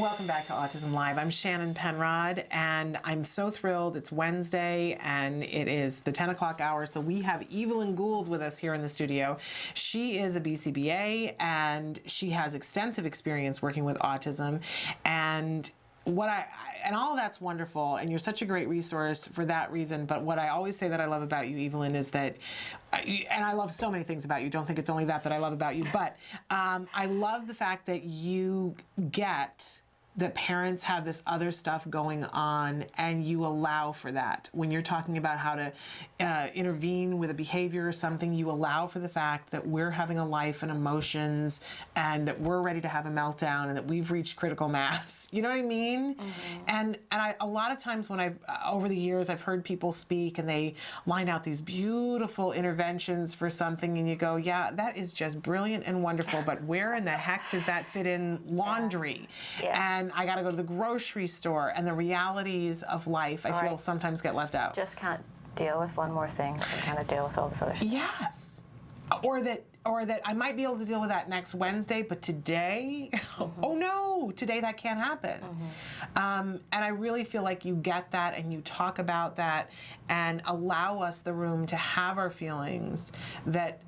Welcome back to Autism Live. I'm Shannon Penrod, and I'm so thrilled. It's Wednesday, and it is the 10 o'clock hour, so we have Evelyn Gould with us here in the studio. She is a BCBA, and she has extensive experience working with autism, and all of that's wonderful, and you're such a great resource for that reason. But what I always say that I love about you, Evelyn, is that, and I love so many things about you, don't think it's only that I love about you, but I love the fact that you get that parents have this other stuff going on, and you allow for that. When you're talking about how to intervene with a behavior or something, you allow for the fact that we're having a life and emotions, and that we're ready to have a meltdown, and that we've reached critical mass. You know what I mean? Mm-hmm. And a lot of times when over the years, I've heard people speak, and they line out these beautiful interventions for something, and you go, yeah, that is just brilliant and wonderful, but where in the heck does that fit in laundry? Yeah. And I got to go to the grocery store, and the realities of life, I feel, sometimes get left out. Just can't deal with one more thing and kind of deal with all this other stuff. Yes. Or that I might be able to deal with that next Wednesday, but today, mm-hmm. Oh no, today that can't happen. Mm-hmm. And I really feel like you get that, and you talk about that, and allow us the room to have our feelings, that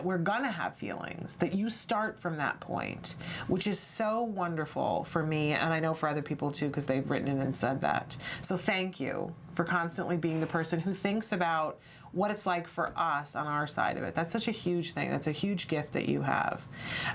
we're gonna have feelings, that you start from that point, which is so wonderful for me, and I know for other people too, because they've written it and said that. So thank you for constantly being the person who thinks about what it's like for us on our side of it. That's such a huge thing. That's a huge gift that you have.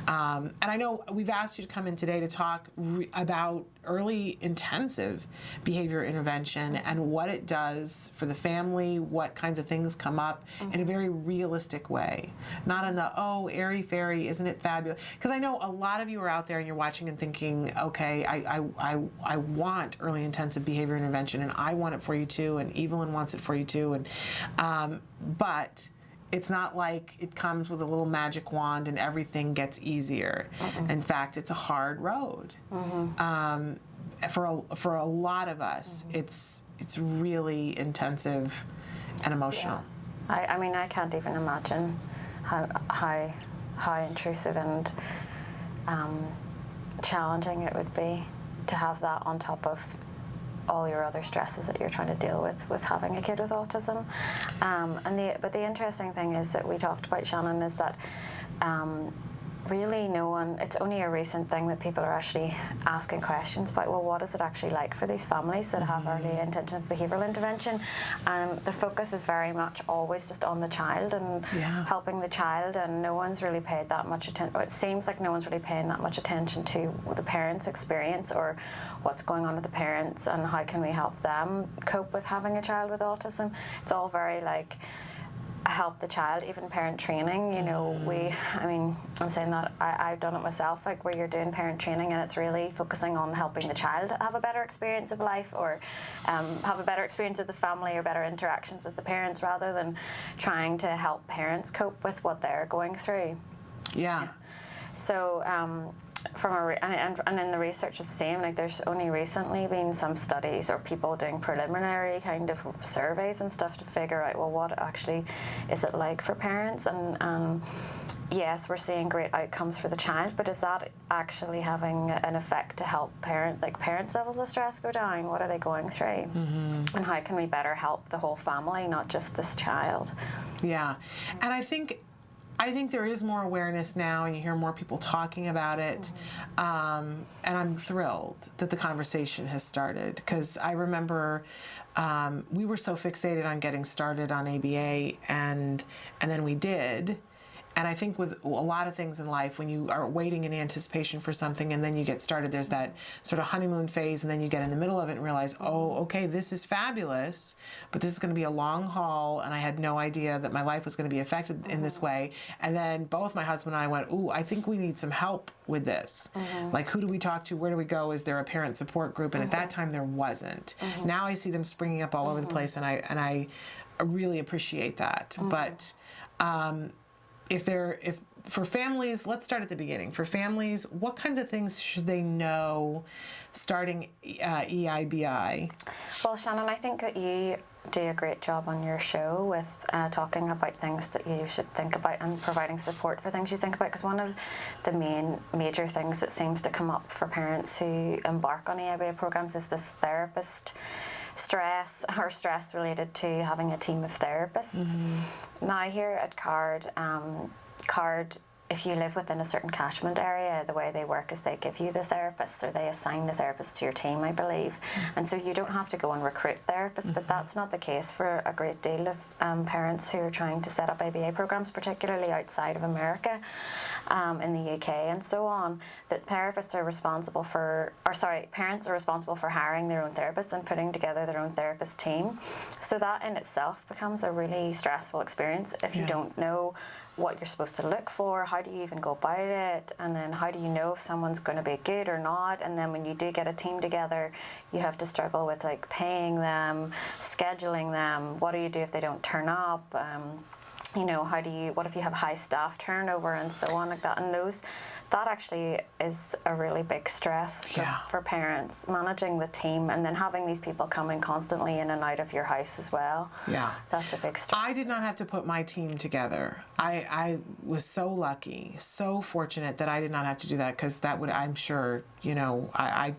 And I know we've asked you to come in today to talk about early intensive behavior intervention and what it does for the family, what kinds of things come up, mm-hmm. in a very realistic way. Not in the, oh, airy-fairy, isn't it fabulous? Because I know a lot of you are out there and you're watching and thinking, okay, I want early intensive behavior intervention, and I want it for you too, and Evelyn wants it for you too, and but it's not like it comes with a little magic wand and everything gets easier. Mm-mm. In fact, it's a hard road. Mm-hmm. For a lot of us, mm-hmm. it's really intensive and emotional. Yeah. I mean, I can't even imagine how intrusive and challenging it would be to have that on top of all your other stresses that you're trying to deal with having a kid with autism. But the interesting thing is that we talked about, Shannon, is that really no one, it's only a recent thing that people are actually asking questions about, well, what is it actually like for these families that have early intensive behavioural intervention? The focus is very much always just on the child and helping the child, and no one's really paid that much attention, or it seems like no one's really paying that much attention to the parents' experience or what's going on with the parents and how can we help them cope with having a child with autism. It's all very like, help the child, even parent training, you know, I mean, I'm saying that I've done it myself, like where you're doing parent training and it's really focusing on helping the child have a better experience of life, or have a better experience of the family, or better interactions with the parents, rather than trying to help parents cope with what they're going through. Yeah. So, and in the research is the same, like there's only recently been some studies or people doing preliminary kind of surveys and stuff to figure out, well, what actually is it like for parents, and yes, we're seeing great outcomes for the child, but is that actually having an effect to help parents' levels of stress go down? What are they going through? Mm-hmm. And how can we better help the whole family, not just this child? Yeah, and I think there is more awareness now, and you hear more people talking about it, mm-hmm. And I'm thrilled that the conversation has started, because I remember we were so fixated on getting started on ABA, and then we did. And I think with a lot of things in life, when you are waiting in anticipation for something and then you get started, there's that sort of honeymoon phase, and then you get in the middle of it and realize, oh, okay, this is fabulous, but this is going to be a long haul, and I had no idea that my life was going to be affected in this way. And then both my husband and I went, ooh, I think we need some help with this. Like, who do we talk to? Where do we go? Is there a parent support group? And at that time, there wasn't. Now I see them springing up all over the place, and I really appreciate that. But if for families, let's start at the beginning. For families, what kinds of things should they know starting EIBI? Well, Shannon, I think that you do a great job on your show with talking about things that you should think about and providing support for things you think about, because one of the major things that seems to come up for parents who embark on EIBA programs is this therapist stress, or stress related to having a team of therapists. Now here at CARD, if you live within a certain catchment area, the way they work is they give you the therapists, or they assign the therapists to your team, I believe. And so you don't have to go and recruit therapists, but that's not the case for a great deal of parents who are trying to set up ABA programs, particularly outside of America, in the UK and so on, that therapists are responsible for, or sorry, parents are responsible for hiring their own therapists and putting together their own therapist team. So that in itself becomes a really stressful experience if you don't know what you're supposed to look for, how do you even go about it, and then how do you know if someone's going to be good or not, and then when you do get a team together, you have to struggle with like paying them, scheduling them, what do you do if they don't turn up, you know, what if you have high staff turnover and so on like that, and that actually is a really big stress for parents, managing the team and then having these people coming constantly in and out of your house as well. Yeah. That's a big stress. I did not have to put my team together. I was so lucky, so fortunate that I did not have to do that, because that would, I'm sure, you know, I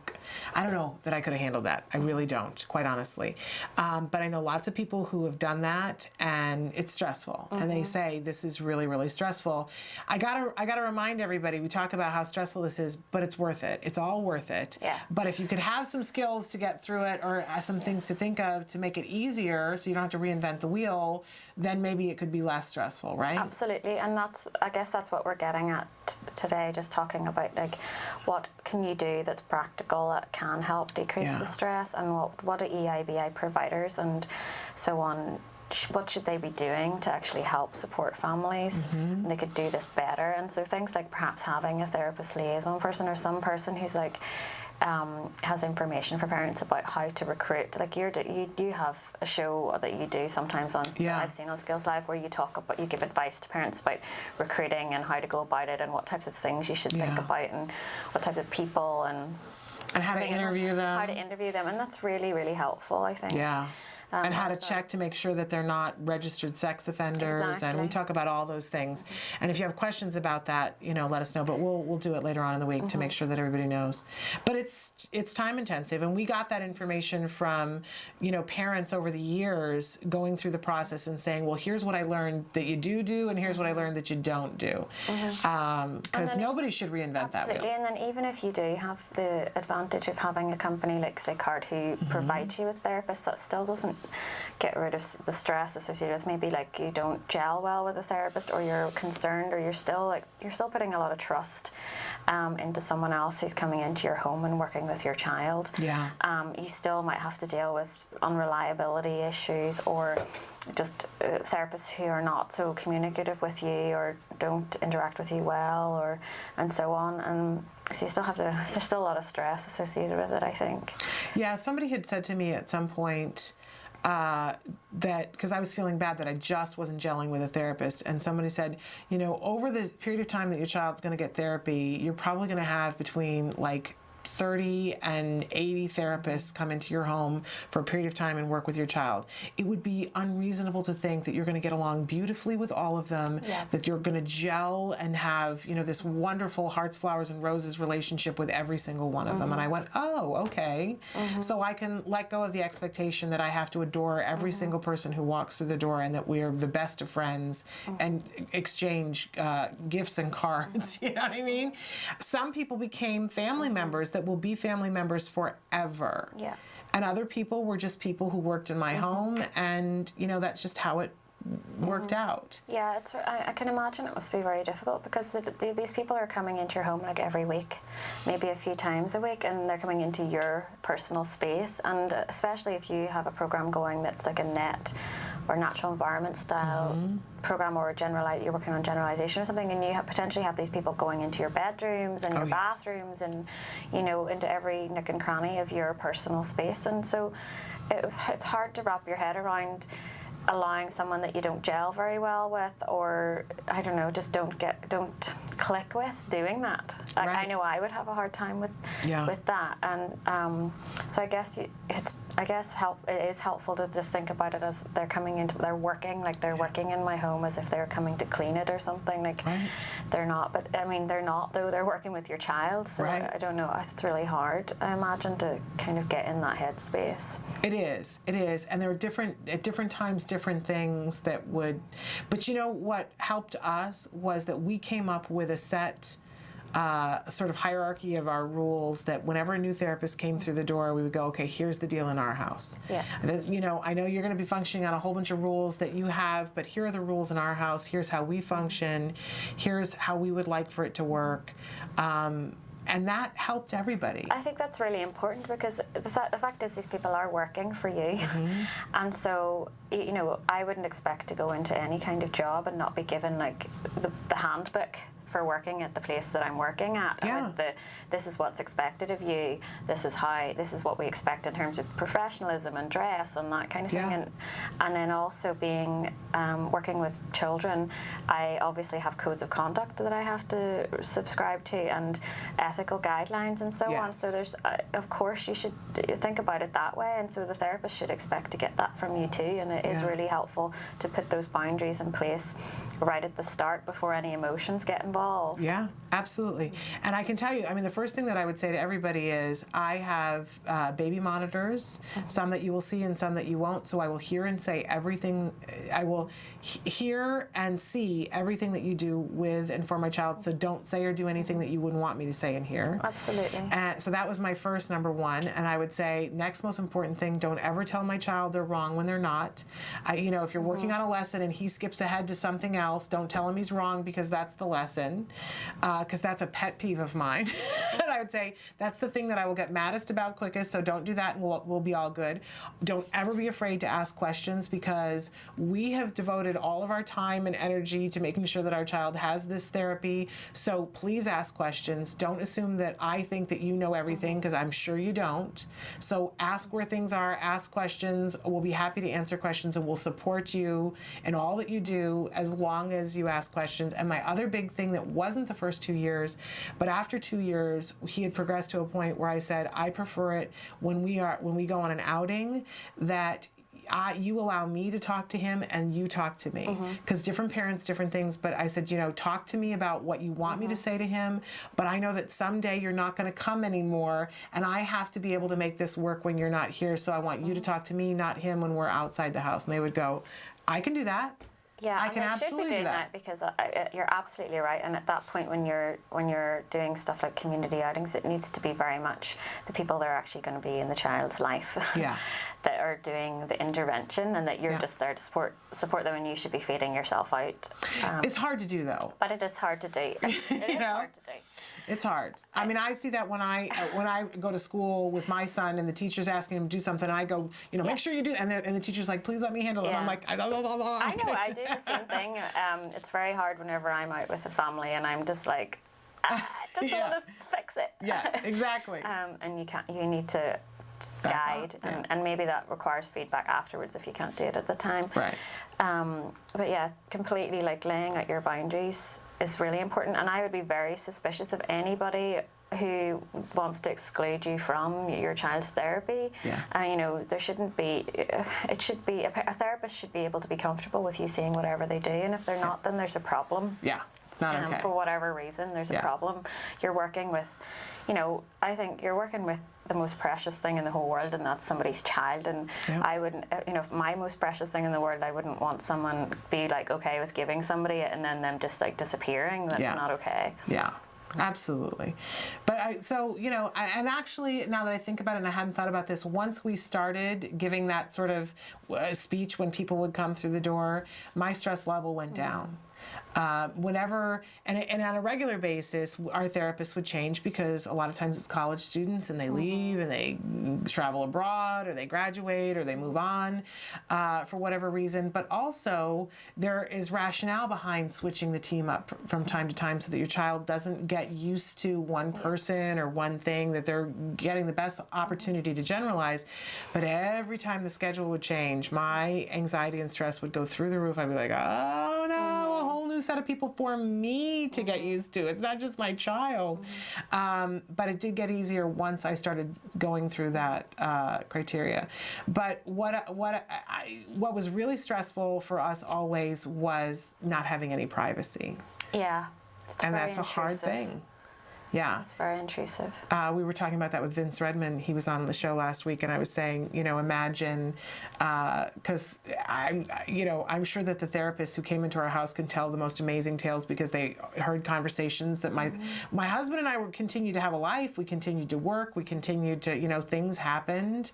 don't know that I could have handled that. I really don't, quite honestly. But I know lots of people who have done that, and it's stressful. And they say, this is really, really stressful. I gotta remind everybody, we talk about how stressful this is, but it's worth it. It's all worth it. Yeah. But if you could have some skills to get through it, or some things to think of to make it easier so you don't have to reinvent the wheel, then maybe it could be less stressful, right? Absolutely. And I guess that's what we're getting at today, just talking about like what can you do that's practical that can help decrease the stress, and what are EIBI providers and so on, what should they be doing to actually help support families? And they could do this better. And so things like perhaps having a therapist liaison person, or some person who's like has information for parents about how to recruit. Like you have a show that you do sometimes on, I've seen on Skills Live, where you give advice to parents about recruiting and how to go about it, and what types of things you should think about, and what types of people, and how to interview them. How to interview them, and that's really, really helpful, I think. Yeah. And how to check to make sure that they're not registered sex offenders, and we talk about all those things. And if you have questions about that, you know, let us know. But we'll do it later on in the week to make sure that everybody knows. But it's time intensive, and we got that information from, you know, parents over the years going through the process and saying, well, here's what I learned that you do, and here's what I learned that you don't do, because nobody should reinvent that wheel. Absolutely. And then even if you do have the advantage of having a company like, say, CARD, who provides you with therapists, that still doesn't get rid of the stress associated with maybe like you don't gel well with a therapist, or you're concerned, or you're still putting a lot of trust into someone else who's coming into your home and working with your child. Yeah. You still might have to deal with unreliability issues, or just therapists who are not so communicative with you, or don't interact with you well, and so on. And so you still have to, there's still a lot of stress associated with it, I think. Yeah, somebody had said to me at some point, that, because I was feeling bad that I just wasn't gelling with a therapist, and somebody said, you know, over the period of time that your child's going to get therapy, you're probably going to have between like 30 and 80 therapists come into your home for a period of time and work with your child. It would be unreasonable to think that you're going to get along beautifully with all of them, that you're going to gel and have, you know, this wonderful hearts, flowers, and roses relationship with every single one of them. And I went, oh, okay. So I can let go of the expectation that I have to adore every single person who walks through the door, and that we're the best of friends and exchange gifts and cards. You know what I mean? Some people became family members that will be family members forever. Yeah. And other people were just people who worked in my home, and, you know, that's just how it worked out. Yeah, I can imagine it must be very difficult, because these people are coming into your home like every week, maybe a few times a week, and they're coming into your personal space. And especially if you have a program going that's like a NET or natural environment style program, or you're working on generalization or something, and you potentially have these people going into your bedrooms and your bathrooms, and, you know, into every nook and cranny of your personal space. And so it's hard to wrap your head around allowing someone that you don't gel very well with, or I don't know, just don't click with doing that. I know I would have a hard time with that, and so I guess I guess it is helpful to just think about it as they're coming into, they're working in my home as if they're coming to clean it or something. Like, they're not, but I mean, they're not though. They're working with your child, so I don't know. It's really hard, I imagine, to kind of get in that headspace. It is, and there are at different times, different things that would. But you know what helped us was that we came up with a set. Sort of hierarchy of our rules that whenever a new therapist came through the door, we would go, okay, here's the deal in our house. Yeah. You know, I know you're going to be functioning on a whole bunch of rules that you have, but here are the rules in our house. Here's how we function. Here's how we would like for it to work. And that helped everybody. I think that's really important because the fact is these people are working for you. And so, you know, I wouldn't expect to go into any kind of job and not be given like the handbook for working at the place that I'm working at. This is what's expected of you. This is what we expect in terms of professionalism and dress and that kind of thing. And then also being working with children, I obviously have codes of conduct that I have to subscribe to and ethical guidelines and so on. So there's, of course, you should think about it that way. And so the therapist should expect to get that from you too. And it is really helpful to put those boundaries in place right at the start before any emotions get involved. Yeah, absolutely. And I can tell you, I mean, the first thing that I would say to everybody is I have baby monitors, some that you will see and some that you won't. So I will hear and say everything. I will hear and see everything that you do with and for my child. So don't say or do anything that you wouldn't want me to say and hear. Absolutely. So that was my first number one. And I would say next most important thing, don't ever tell my child they're wrong when they're not. You know, if you're working on a lesson and he skips ahead to something else, don't tell him he's wrong because that's the lesson. Because that's a pet peeve of mine. And I would say that's the thing that I will get maddest about quickest, so don't do that and we'll be all good. Don't ever be afraid to ask questions because we have devoted all of our time and energy to making sure that our child has this therapy, so please ask questions. Don't assume that I think that you know everything because I'm sure you don't. So ask where things are, ask questions. We'll be happy to answer questions and we'll support you in all that you do as long as you ask questions. And my other big thing that wasn't the first 2 years, but after 2 years, he had progressed to a point where I said, I prefer it when we go on an outing that you allow me to talk to him and you talk to me. Because different parents, different things, but I said, you know, talk to me about what you want me to say to him, but I know that someday you're not going to come anymore and I have to be able to make this work when you're not here, so I want you to talk to me, not him, when we're outside the house. And they would go, I can do that. Yeah, I can absolutely should be doing that because you're absolutely right. And at that point, when you're doing stuff like community outings, it needs to be very much the people that are actually going to be in the child's life that are doing the intervention, and that you're just there to support them, and you should be feeding yourself out. It's hard to do though. But it is hard to do. It is hard to do. It's hard. I mean, I see that when I go to school with my son and the teacher's asking him to do something, and I go, you know, make sure you do, and the teacher's like, please let me handle it. And I'm like, I know, I do the same thing. It's very hard whenever I'm out with a family and I'm just like, I just want to fix it. Yeah, exactly. And you need to guide, and maybe that requires feedback afterwards if you can't do it at the time. Right. But yeah, completely like laying out your boundaries is really important, and I would be very suspicious of anybody who wants to exclude you from your child's therapy. You know, there shouldn't be, it should be, a therapist should be able to be comfortable with you seeing whatever they do, and if they're not, then there's a problem. Yeah, it's not okay. For whatever reason, there's a problem. You're working with, you know, I think you're working with the most precious thing in the whole world, and that's somebody's child. And I wouldn't, you know, my most precious thing in the world, I wouldn't want someone be like okay with giving somebody it and then them just like disappearing. That's not okay. Yeah. Absolutely. But so, you know, and actually, now that I think about it, and I hadn't thought about this, once we started giving that sort of speech when people would come through the door, my stress level went down. Whenever, and on a regular basis, our therapists would change because a lot of times it's college students and they leave and they travel abroad or they graduate or they move on for whatever reason. But also there is rationale behind switching the team up from time to time so that your child doesn't get used to one person or one thing, that they're getting the best opportunity to generalize. But every time the schedule would change, my anxiety and stress would go through the roof. I'd be like, oh no, a whole new new set of people for me to get used to. It's not just my child. But it did get easier once I started going through that criteria. But what was really stressful for us always was not having any privacy. Yeah. And that's a hard thing. Yeah. It's very intrusive. We were talking about that with Vince Redmond. He was on the show last week, and I was saying, imagine, because I'm sure that the therapists who came into our house can tell the most amazing tales because they heard conversations that my husband and I continued to have a life. We continued to work. We continued to, things happened.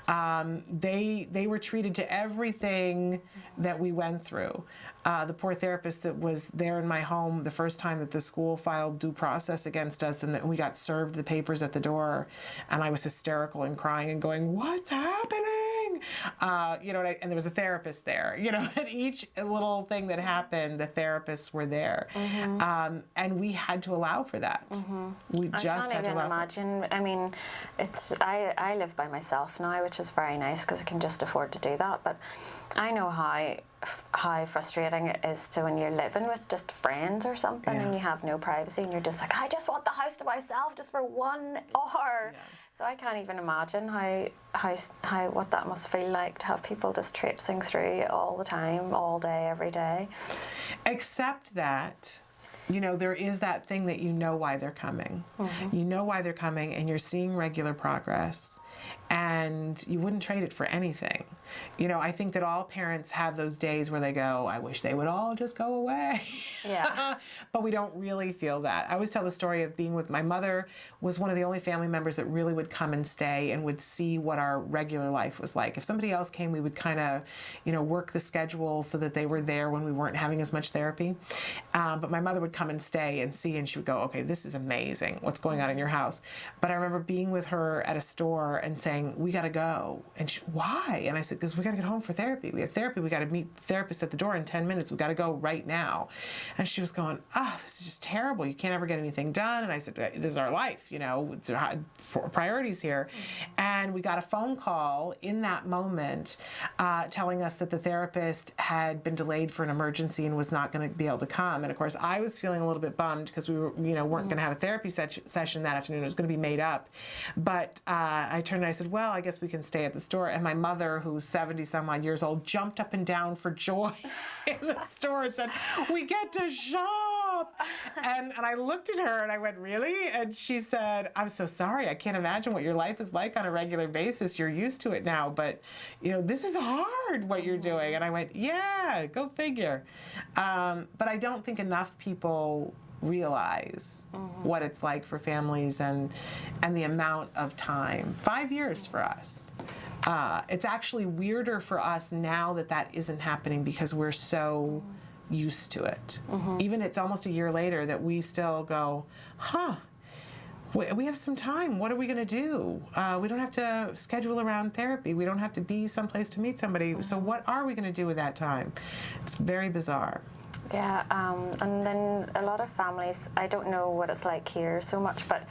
They were treated to everything that we went through. The poor therapist that was there in my home the first time that the school filed due process against us, and that we got served the papers at the door, and I was hysterical and crying and going, "What's happening?" And there was a therapist there. At each little thing that happened, the therapists were there, and we had to allow for that. We just had to allow. I can't even imagine. I mean, I live by myself now, which is very nice because I can just afford to do that. But I know how frustrating it is to when you're living with just friends or something and you have no privacy and you're just like, I just want the house to myself just for 1 hour. Yeah. So I can't even imagine how what that must feel like to have people just traipsing through all the time, all day, every day. Except that, there is that thing that why they're coming. You know why they're coming, and you're seeing regular progress. And you wouldn't trade it for anything. I think that all parents have those days where they go, I wish they would all just go away. Yeah. But we don't really feel that. I always tell the story of being with my mother, was one of the only family members that really would come and stay and would see what our regular life was like. If somebody else came, we would kind of, work the schedule so that they were there when we weren't having as much therapy. But my mother would come and stay and see, and she would go, okay, this is amazing. What's going on in your house? But I remember being with her at a store and saying, we got to go. And she, why? And I said, because we got to get home for therapy. We have therapy. We got to meet the therapist at the door in 10 minutes. We got to go right now. And she was going, this is just terrible. You can't ever get anything done. And I said, this is our life. It's our priorities here. And we got a phone call in that moment telling us that the therapist had been delayed for an emergency and was not going to be able to come. And of course, I was feeling a little bit bummed because we were, weren't going to have a therapy session that afternoon. It was going to be made up. But I turned and I said, well, I guess we can stay at the store. And my mother, who's 70 some odd years old, jumped up and down for joy in the store and said, we get to shop. And I looked at her and I went, really? And she said, I'm so sorry. I can't imagine what your life is like on a regular basis. You're used to it now, but this is hard what you're doing. And I went, yeah, go figure. But I don't think enough people realize what it's like for families and the amount of time. 5 years for us. It's actually weirder for us now that isn't happening because we're so used to it. Even it's almost a year later that we still go, we have some time. What are we going to do? We don't have to schedule around therapy. We don't have to be someplace to meet somebody. So what are we going to do with that time? It's very bizarre. Yeah, and then a lot of families, I don't know what it's like here so much, but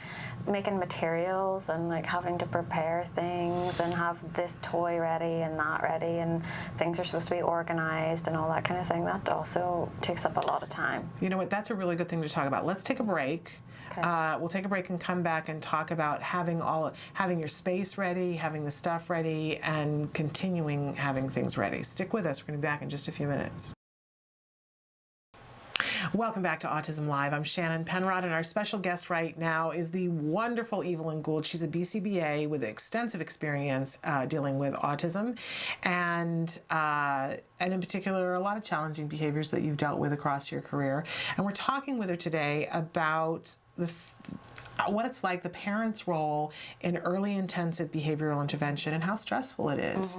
making materials and like having to prepare things and have this toy ready and that ready and things are supposed to be organized and all that kind of thing, that also takes up a lot of time. You know what, that's a really good thing to talk about. Let's take a break. Okay. We'll take a break and come back and talk about having your space ready, having the stuff ready, and continuing having things ready. Stick with us. We're going to be back in just a few minutes. Welcome back to Autism Live. I'm Shannon Penrod, and our special guest right now is the wonderful Evelyn Gould. She's a BCBA with extensive experience dealing with autism, and in particular, a lot of challenging behaviors that you've dealt with across your career. And we're talking with her today about what it's like, the parent's role in early intensive behavioral intervention and how stressful it is.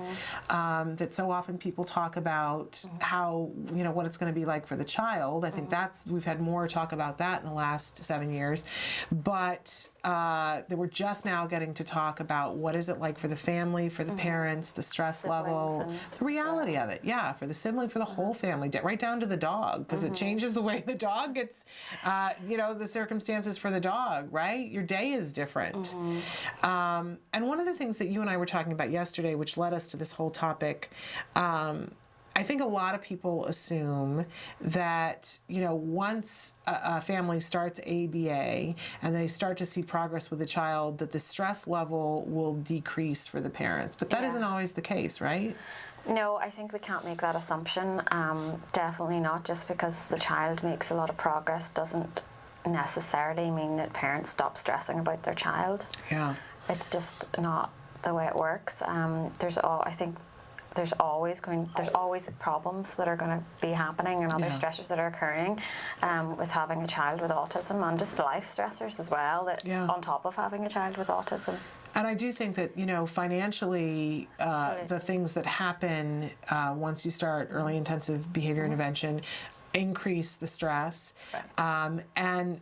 That so often people talk about how, what it's going to be like for the child. I think we've had more talk about that in the last 7 years. But that we're just now getting to talk about what is it like for the family, for the parents, the stress level, the reality of it. Yeah, for the sibling, for the whole family, right down to the dog, because it changes the way the dog gets, the circumstances for the dog, right? Your day is different. And one of the things that you and I were talking about yesterday, which led us to this whole topic, I think a lot of people assume that, once a family starts ABA and they start to see progress with the child, that the stress level will decrease for the parents. But that isn't always the case, right? No, I think we can't make that assumption. Definitely not. Just because the child makes a lot of progress doesn't necessarily mean that parents stop stressing about their child. Yeah. It's just not the way it works. I think there's always problems that are going to be happening and other stressors that are occurring with having a child with autism, and just life stressors as well that on top of having a child with autism. And I do think that, financially, the things that happen once you start early intensive behavior intervention increase the stress, and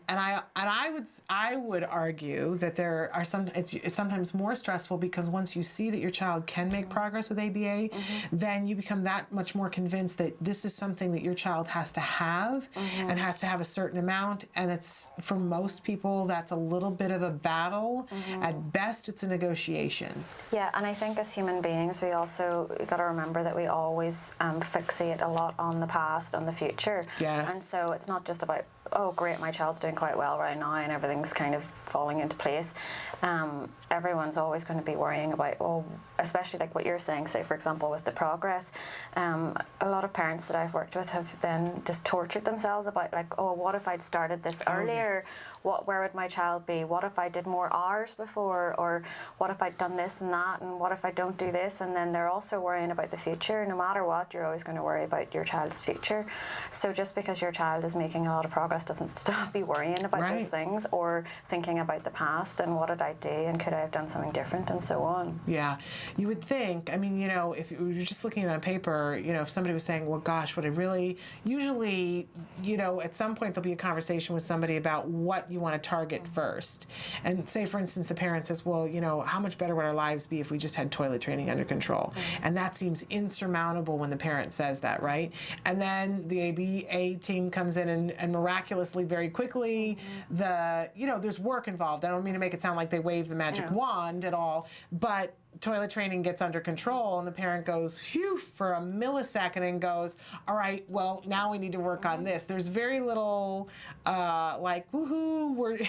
I would argue that there are it's sometimes more stressful, because once you see that your child can make progress with ABA, then you become that much more convinced that this is something that your child has to have and has to have a certain amount. And it's, for most people, that's a little bit of a battle. At best, it's a negotiation. Yeah, and I think as human beings, we also got to remember that we always fixate a lot on the past and the future. Yes. And so it's not just about, oh great, my child's doing quite well right now and everything's kind of falling into place. Everyone's always going to be worrying about, especially like what you're saying, say for example with the progress, a lot of parents that I've worked with have then just tortured themselves about like, oh, what if I'd started this earlier? Yes. Where would my child be? What if I did more hours before? Or what if I'd done this and that? And what if I don't do this? And then they're also worrying about the future. No matter what, you're always going to worry about your child's future. So just because your child is making a lot of progress doesn't stop you worrying about those things, or thinking about the past and what did I do and could I have done something different and so on. Yeah, you would think, I mean, if you're just looking at it on paper, if somebody was saying, well, gosh, usually, at some point there'll be a conversation with somebody about what you want to target first. And say, for instance, a parent says, well, how much better would our lives be if we just had toilet training under control? And that seems insurmountable when the parent says that, right? And then the ABA team comes in and miraculously, very quickly, there's work involved. I don't mean to make it sound like they wave the magic wand at all, but toilet training gets under control and the parent goes, phew, for a millisecond and goes, all right, well, now we need to work on this. There's very little like, woohoo, we're done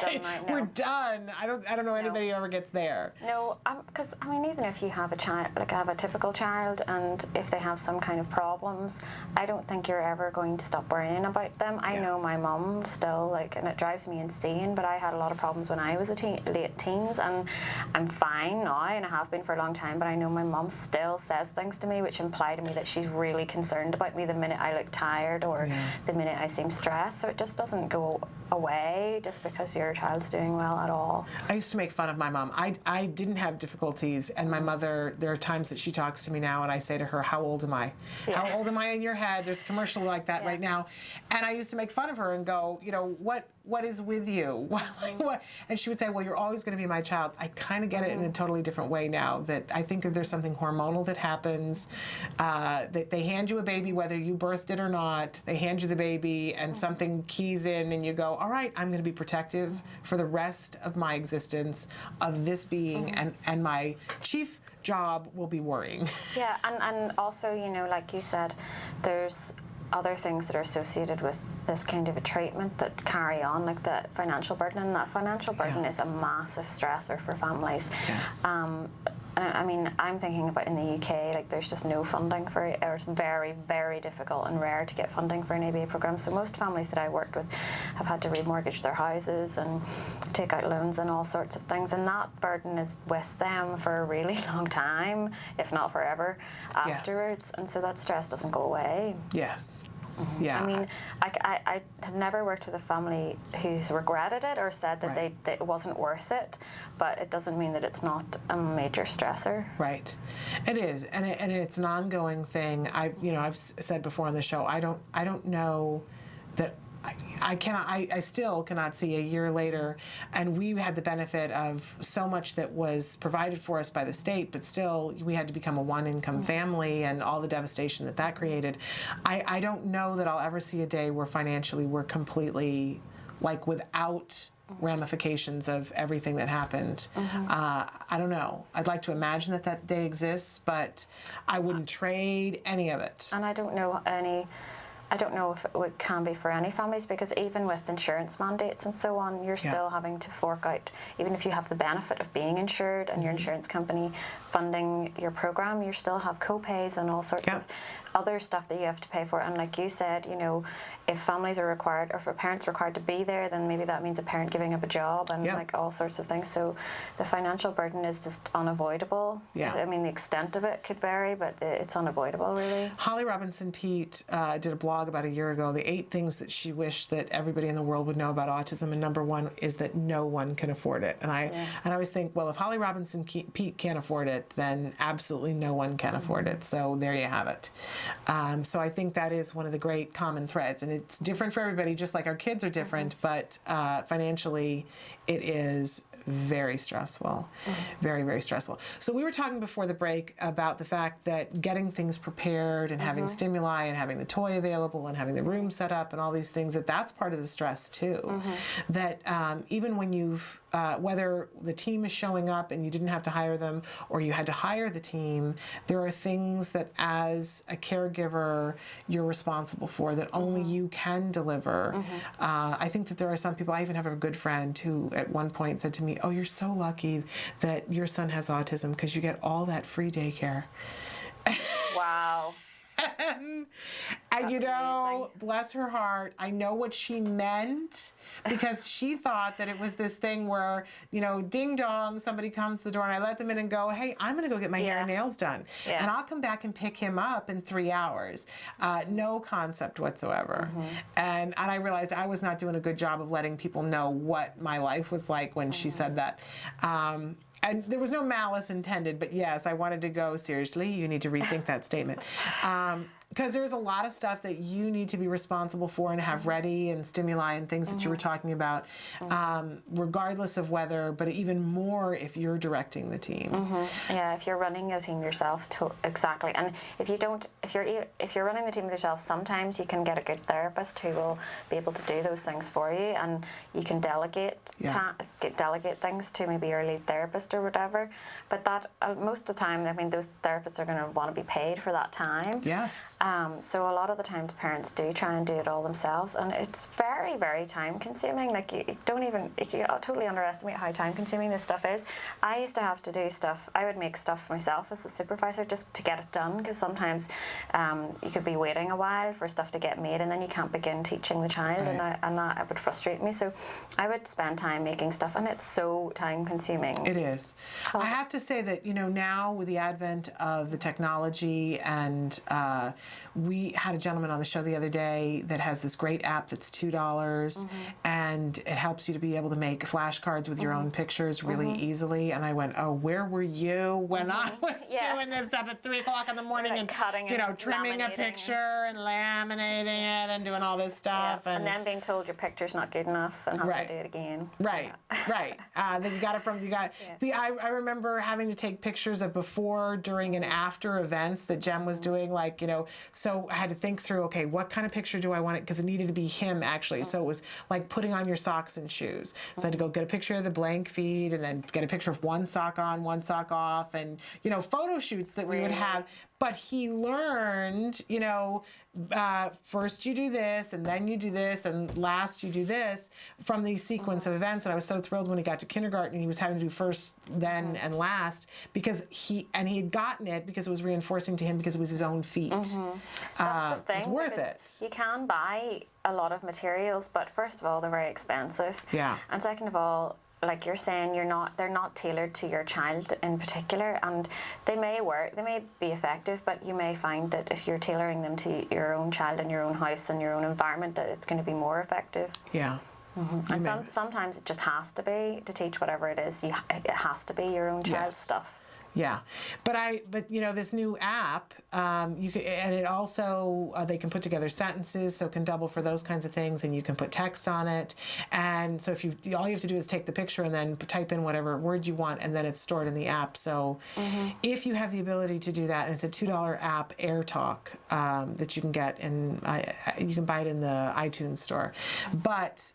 right now. We're done. I don't know anybody who ever gets there. No, because I mean, even if you have a child, like I have a typical child, and if they have some kind of problems, I don't think you're ever going to stop worrying about them. I know my mum still, and it drives me insane, but I had a lot of problems when I was late teens, and I'm fine now, and I have been for a long time, but I know my mum still says things to me which imply to me that she's really concerned about me the minute I look tired or the minute I seem stressed. So it just doesn't go away just because your child's doing well at all. I used to make fun of my mom. I didn't have difficulties, and my mother, there are times that she talks to me now and I say to her, how old am I? How old am I in your head? There's a commercial like that right now. And I used to make fun of her and go, what is with you? What? And she would say, well, you're always going to be my child. I kind of get it in a totally different way now, that I think that there's something hormonal that happens, that they hand you a baby whether you birthed it or not. They hand you the baby and something keys in and you go, all right, I'm going to be protective for the rest of my existence of this being, and my chief job will be worrying. Yeah, and also, like you said, there's other things that are associated with this kind of a treatment that carry on, like the financial burden, and that financial burden is a massive stressor for families. Yes. I mean, I'm thinking about in the UK, there's just no funding for it, or it's very, very difficult and rare to get funding for an ABA program. So most families that I worked with have had to remortgage their houses and take out loans and all sorts of things, and that burden is with them for a really long time, if not forever, afterwards. And so that stress doesn't go away. Yes. Yeah. I mean, I have never worked with a family who's regretted it or said that that it wasn't worth it, but it doesn't mean that it's not a major stressor. Right. It is, and it's an ongoing thing. I've said before on the show, I don't know that I still cannot see a year later, and we had the benefit of so much that was provided for us by the state, but still we had to become a one-income family and all the devastation that created. I don't know that I'll ever see a day where financially we're completely without ramifications of everything that happened. I don't know. I'd like to imagine that that day exists, but I wouldn't trade any of it. And I don't know if it can be for any families, because even with insurance mandates and so on, you're still having to fork out, even if you have the benefit of being insured and your insurance company funding your program, you still have co-pays and all sorts of other stuff that you have to pay for. And like you said, you know, if families are required, or if a parent's required to be there, then maybe that means a parent giving up a job and like all sorts of things. So the financial burden is just unavoidable. I mean, the extent of it could vary, but it's unavoidable, really. Holly Robinson Peete did a blog about a year ago, the 8 things that she wished that everybody in the world would know about autism, and number 1 is that no one can afford it. And I always think, well, if Holly Robinson Peete can't afford it, then absolutely no one can afford it. So there you have it. So I think that is one of the great common threads, and it's different for everybody, just like our kids are different, but financially it is very stressful, very, very stressful. So we were talking before the break about the fact that getting things prepared and having stimuli and having the toy available and having the room set up and all these things, that's part of the stress too. That even when you've, whether the team is showing up and you didn't have to hire them or you had to hire the team, there are things that as a caregiver you're responsible for that only you can deliver. I think that there are some people, I even have a good friend who at one point said to me, "Oh, you're so lucky that your son has autism because you get all that free daycare." Wow. And you know, amazing. Bless her heart, I know what she meant, because she thought that it was this thing where, you know, ding dong, somebody comes to the door and I let them in and go, "Hey, I'm going to go get my hair and nails done. And I'll come back and pick him up in 3 hours." No concept whatsoever. And I realized I was not doing a good job of letting people know what my life was like when she said that. And there was no malice intended, but yes, I wanted to go, seriously, you need to rethink that statement. Because there's a lot of stuff that you need to be responsible for and have ready, and stimuli and things that you were talking about, regardless of whether, but even more if you're directing the team. Yeah, if you're running a team yourself, exactly. And if you're running the team yourself, sometimes you can get a good therapist who will be able to do those things for you, and you can delegate things to maybe your lead therapist or whatever. But that most of the time, I mean, those therapists are going to want to be paid for that time. Yes. So a lot of the times parents do try and do it all themselves, and it's very, very time consuming. Like you totally underestimate how time consuming this stuff is. I used to have to do stuff, I would make stuff myself as a supervisor just to get it done, because sometimes you could be waiting a while for stuff to get made and then you can't begin teaching the child, and that would frustrate me. So I would spend time making stuff, and it's so time consuming. It is. I have to say that, you know, now with the advent of the technology, and we had a gentleman on the show the other day that has this great app that's $2, and it helps you to be able to make flashcards with your own pictures really easily. And I went, "Oh, where were you when I was doing this stuff at 3 o'clock in the morning and cutting, you know, trimming a picture and laminating it and doing all this stuff, and then being told your picture's not good enough and having to do it again." Then I remember having to take pictures of before, during, and after events that Jem was doing, like, you know, so I had to think through, okay, what kind of picture do I want it, because it needed to be him actually. So it was like putting on your socks and shoes. So I had to go get a picture of the blank feet and then get a picture of one sock on, one sock off, and, you know, photo shoots that we would have. But he learned, you know, first you do this, and then you do this, and last you do this, from the sequence of events. And I was so thrilled when he got to kindergarten, he was having to do first, then, and last, because he had gotten it because it was reinforcing to him, because it was his own feet. That's the thing. It's worth it. You can buy a lot of materials, but first of all, they're very expensive. And second of all, like you're saying, they're not tailored to your child in particular, and they may work, they may be effective, but you may find that if you're tailoring them to your own child and your own house and your own environment, that it's going to be more effective. And sometimes it just has to be, to teach whatever it is, it has to be your own child's stuff. Yeah, but you know, this new app, you can, and it also they can put together sentences, so it can double for those kinds of things, and you can put text on it. And so if all you have to do is take the picture and then type in whatever word you want, and then it's stored in the app. So if you have the ability to do that, and it's a $2 app, AirTalk, that you can get, and you can buy it in the iTunes store. But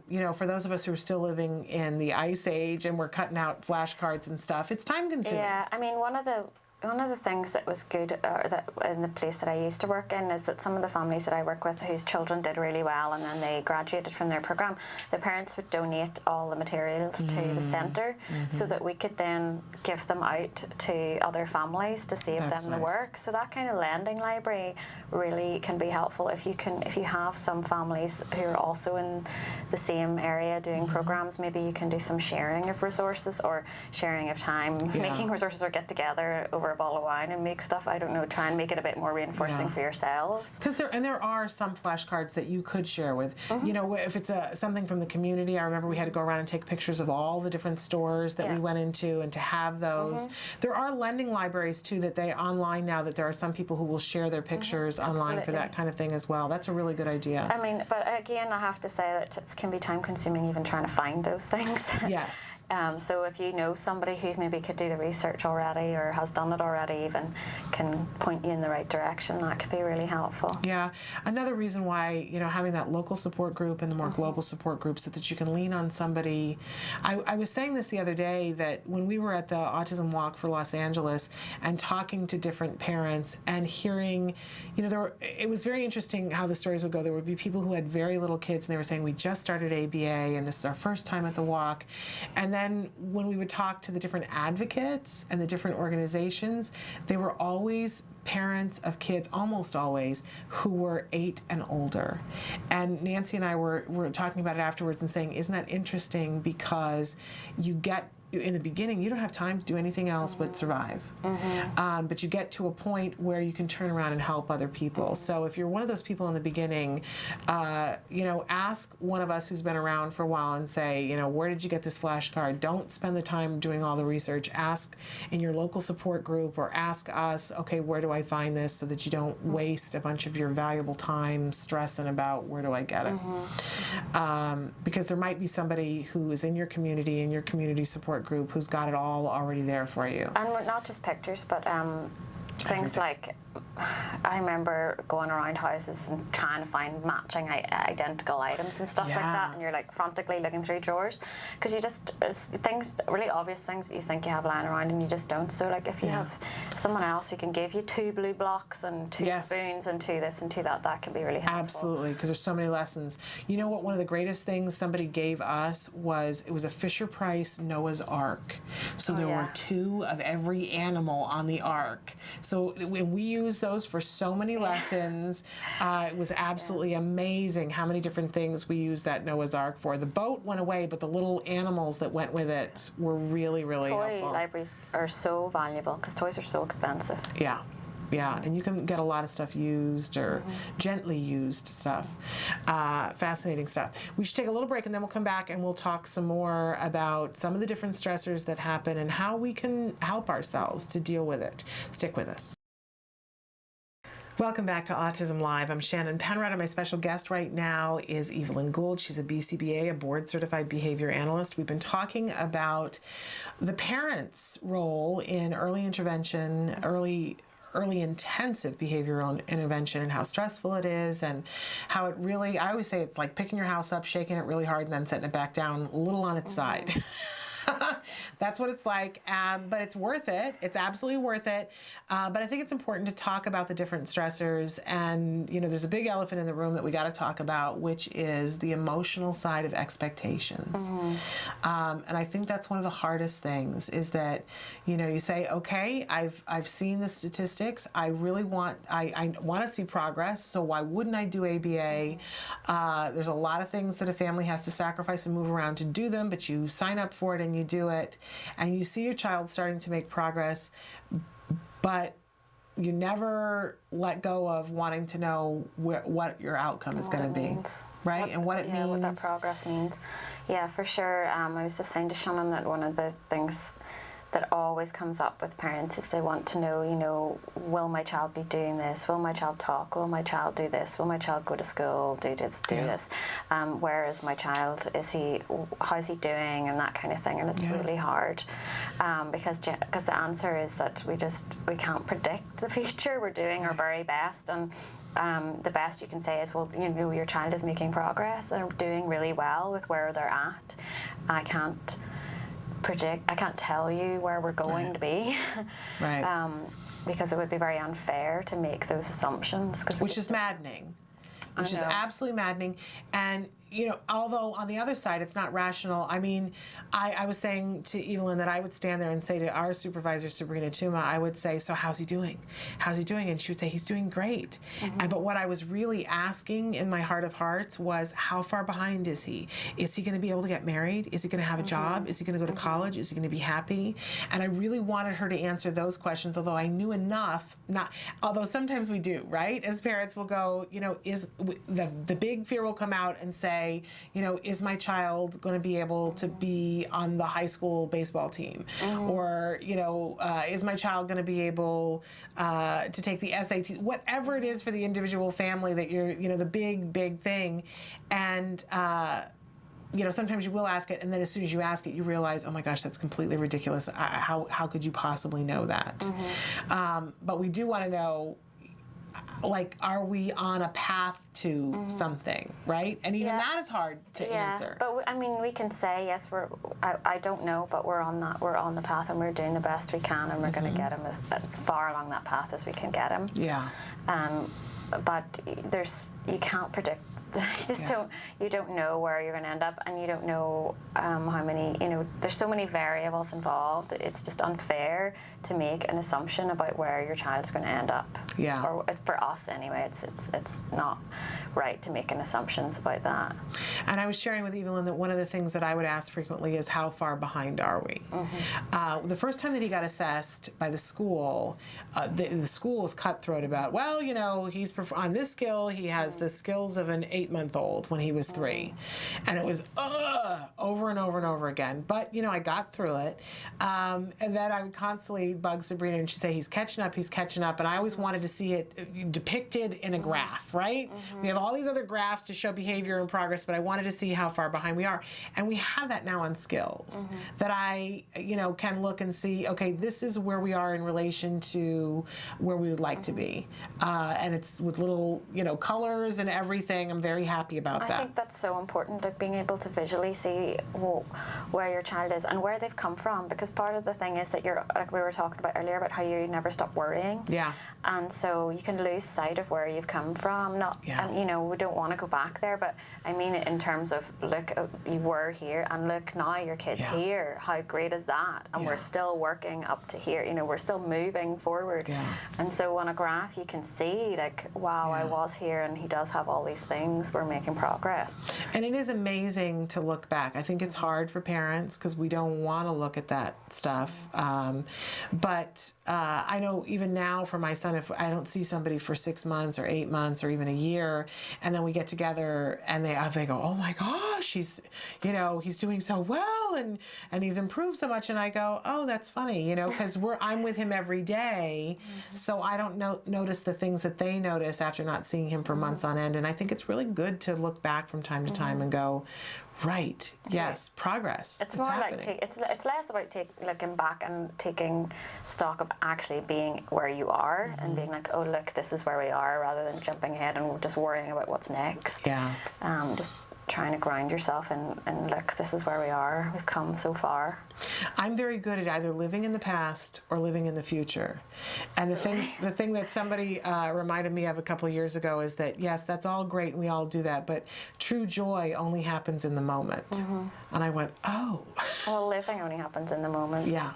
you know, for those of us who are still living in the Ice Age and we're cutting out flashcards and stuff, it's time consuming. Yeah, I mean, one of the things that was good that in the place that I used to work in is that some of the families that I work with whose children did really well and then they graduated from their program, the parents would donate all the materials to the centre so that we could then give them out to other families to save them the work. So that kind of lending library really can be helpful if you have some families who are also in the same area doing programs. Maybe you can do some sharing of resources or sharing of time, making resources, or get together over a bottle of wine and make stuff. I don't know, try and make it a bit more reinforcing for yourselves. Because there are some flashcards that you could share with. You know, if it's something from the community. I remember we had to go around and take pictures of all the different stores that we went into, and to have those. There are lending libraries too that they online now, that there are some people who will share their pictures online for that kind of thing as well. That's a really good idea. I mean, but again, I have to say that it can be time consuming even trying to find those things. Yes. So if you know somebody who maybe could do the research already or has done it already, even can point you in the right direction, that could be really helpful. Yeah. Another reason why, you know, having that local support group and the more global support group, so that you can lean on somebody. I was saying this the other day, that when we were at the Autism Walk for Los Angeles and talking to different parents and hearing, you know, it was very interesting how the stories would go. There would be people who had very little kids and they were saying, we just started ABA and this is our first time at the walk. And then when we would talk to the different advocates and the different organizations, they were always parents of kids, almost always, who were 8 and older. And Nancy and I were talking about it afterwards and saying, isn't that interesting, because you get, in the beginning, you don't have time to do anything else but survive. But you get to a point where you can turn around and help other people. So if you're one of those people in the beginning, you know, ask one of us who's been around for a while and say, you know, where did you get this flashcard? Don't spend the time doing all the research. Ask in your local support group, or ask us, okay, where do I find this, so that you don't waste a bunch of your valuable time stressing about where do I get it. Because there might be somebody who is in your community support group, who's got it all already there for you. And not just pictures, but things like, I remember going around houses and trying to find matching identical items and stuff like that, and you're like frantically looking through drawers, because you just, things, really obvious things that you think you have lying around and you just don't. So like, if you have someone else who can give you 2 blue blocks and 2 spoons and 2 this and 2 that, that can be really helpful. Absolutely, because there's so many lessons. You know what, one of the greatest things somebody gave us was, it was a Fisher-Price Noah's Ark. So there were 2 of every animal on the Ark. So when we used those for so many lessons, it was absolutely amazing how many different things we used that Noah's Ark for. The boat went away, but the little animals that went with it were really, really helpful. Toy libraries are so valuable because toys are so expensive. Yeah. Yeah, and you can get a lot of stuff used, or gently used stuff. Fascinating stuff. We should take a little break, and then we'll come back and we'll talk some more about some of the different stressors that happen and how we can help ourselves to deal with it. Stick with us. Welcome back to Autism Live. I'm Shannon Penrod, and my special guest right now is Evelyn Gould. She's a BCBA, a board-certified behavior analyst. We've been talking about the parents' role in early intervention, early intensive behavioral intervention, and how stressful it is, and how it really, I always say it's like picking your house up, shaking it really hard, and then setting it back down a little on its side. That's what it's like, but it's worth it. It's absolutely worth it. But I think it's important to talk about the different stressors, and you know, there's a big elephant in the room that we got to talk about, which is the emotional side of expectations. And I think that's one of the hardest things, is that, you know, you say, okay, I've seen the statistics. I really want, I want to see progress. So why wouldn't I do ABA? There's a lot of things that a family has to sacrifice and move around to do them, but you sign up for it and you do it, and you see your child starting to make progress, but you never let go of wanting to know what your outcome is going to be, right? And what it means. What that progress means. Yeah, for sure. I was just saying to Shannon that one of the things that always comes up with parents is they want to know, you know, will my child be doing this? Will my child talk? Will my child do this? Will my child go to school, do this, do this? Where is my child? How's he doing? And that kind of thing. And it's really hard because the answer is that we can't predict the future. We're doing our very best, and the best you can say is, well, you know, your child is making progress and doing really well with where they're at. I can't tell you where we're going to be, because it would be very unfair to make those assumptions. Which is maddening. Which is absolutely maddening. And, you know, although on the other side, it's not rational. I mean, I was saying to Evelyn that I would stand there and say to our supervisor, Sabrina Tuma, I would say, so how's he doing? How's he doing? And she would say, he's doing great. But what I was really asking in my heart of hearts was, how far behind is he? Is he going to be able to get married? Is he going to have a job? Is he going to go to college? Is he going to be happy? And I really wanted her to answer those questions, although I knew enough, although sometimes we do, right? As parents, we'll go, you know, the big fear will come out and say, you know, is my child going to be able to be on the high school baseball team? Or, you know, is my child going to be able to take the SAT? Whatever it is for the individual family that you're, you know, the big thing. And, you know, sometimes you will ask it, and then as soon as you ask it, you realize, oh my gosh, that's completely ridiculous. How could you possibly know that? But we do want to know, like, are we on a path to something, right? And even that is hard to answer. But I mean, we can say, yes, I don't know, but we're on the path, and we're doing the best we can, and we're going to get him as far along that path as we can get him. But you can't predict. You don't know where you're going to end up, and you don't know how many, you know, there's so many variables involved. It's just unfair to make an assumption about where your child's going to end up. Or for us anyway, it's not right to make an assumptions about that. And I was sharing with Evelyn that one of the things that I would ask frequently is, how far behind are we? The first time that he got assessed by the school, the school was cutthroat about, well, you know, he's on this skill, he has the skills of an 8-month-old when he was 3. And it was over and over and over again. But, you know, I got through it. And then I would constantly bug Sabrina, and she'd say, he's catching up. And I always wanted to see it depicted in a graph, right? We have all these other graphs to show behavior and progress, but I wanted to see how far behind we are. And we have that now on skills, that I, you know, can look and see, okay, this is where we are in relation to where we would like to be. And it's with little, you know, colors and everything. I'm very happy about that. I think that's so important, like being able to visually see where your child is and where they've come from, because part of the thing is that you're, like we were talking about earlier, about how you never stop worrying. And so you can lose sight of where you've come from. And, you know, we don't want to go back there, but I mean it in terms of, look, you were here, and look, now your kid's here. How great is that? And we're still working up to here. You know, we're still moving forward. And so on a graph, you can see, like, wow, I was here, and he does have all these things. We're making progress. And it is amazing to look back. I think it's hard for parents because we don't want to look at that stuff. But I know even now for my son, if I don't see somebody for 6 months or 8 months or even a year, and then we get together and they go, oh my gosh, he's, you know, he's doing so well, and he's improved so much. And I go, oh, that's funny, you know, because I'm with him every day, so I don't notice the things that they notice after not seeing him for months on end. And I think it's really good to look back from time to time and go, right, yes, progress. It's more happening. Like it's less about looking back and taking stock of actually being where you are and being like, oh look, this is where we are, rather than jumping ahead and just worrying about what's next. Just trying to ground yourself and look, this is where we are. We've come so far. I'm very good at either living in the past or living in the future. And the thing that somebody reminded me of a couple of years ago is that, yes, that's all great and we all do that, but true joy only happens in the moment. And I went, oh. Well, living only happens in the moment. Yeah.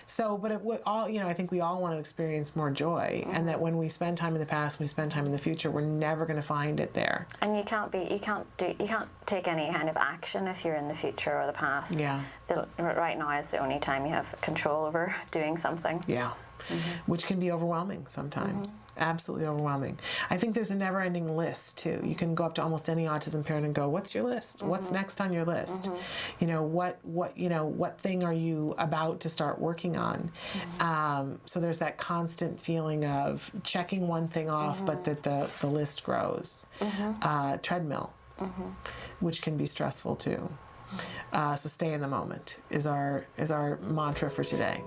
So, but it would all, you know, I think we all want to experience more joy, and that when we spend time in the past, we spend time in the future, we're never going to find it there. And you can't take any kind of action if you're in the future or the past. Right now is the only time you have control over doing something. which can be overwhelming sometimes, absolutely overwhelming. I think there's a never-ending list too. You can go up to almost any autism parent and go, "What's your list? What's next on your list? You know, what thing are you about to start working on?" So there's that constant feeling of checking one thing off, but that the list grows. Treadmill, which can be stressful too. So stay in the moment is our mantra for today.